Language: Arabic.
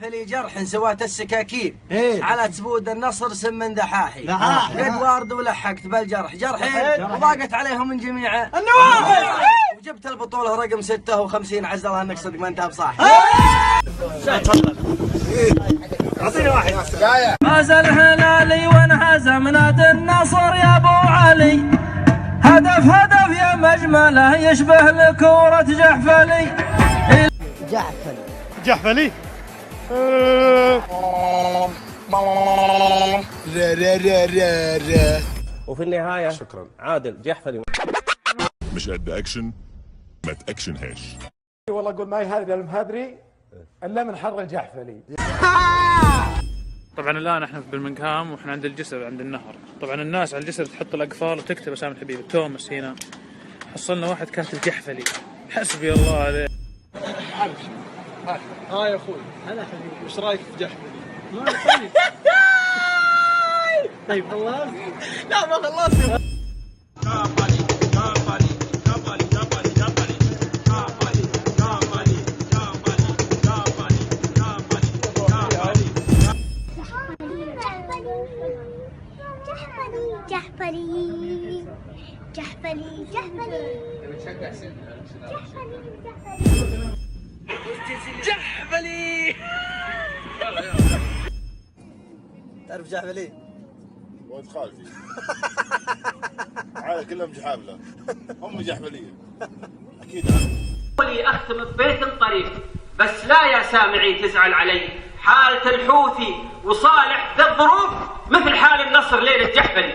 لي جرح سوات السكاكين إيه؟ على تسبود النصر سم من دحاحي دحاحي. قد وارد ولحقت بالجرح جرحين وضاقت عليهم من جميع النواحي. وجبت البطولة رقم 56 عز الله انك صدق ما انت بصاح. اعطيني واحد. فاز الهلالي وانهزم نادي النصر يا ابو علي، هدف يا مجمله يشبه لكورة جحفلي. جحفلي. وفي النهاية شكرا عادل جحفلي مش قد اكشن ما تاكشنهاش. والله اقول ما يهذا المهذري الا من حر الجحفلي. طبعا الان احنا في برمنغهام واحنا عند الجسر عند النهر. طبعا الناس على الجسر تحط الاقفال وتكتب اسامي الحبيب. توماس هنا حصلنا واحد كاتب جحفلي. حسبي الله عليه. يا اخوي هلا حبيبي وش رايك في جحفلي؟ طيب خلاص؟ لا ما خلصت. جحفلي جحفلي جحفلي جحفلي تعرف جحفلي؟ ولد خالتي عائلة كلهم جحافلة هم جحفلية اكيد. ولي اختم ببيت طريف بس لا يا سامعي تزعل علي، حالة الحوثي وصالح ذا الظروف مثل حال النصر ليلة جحفلي.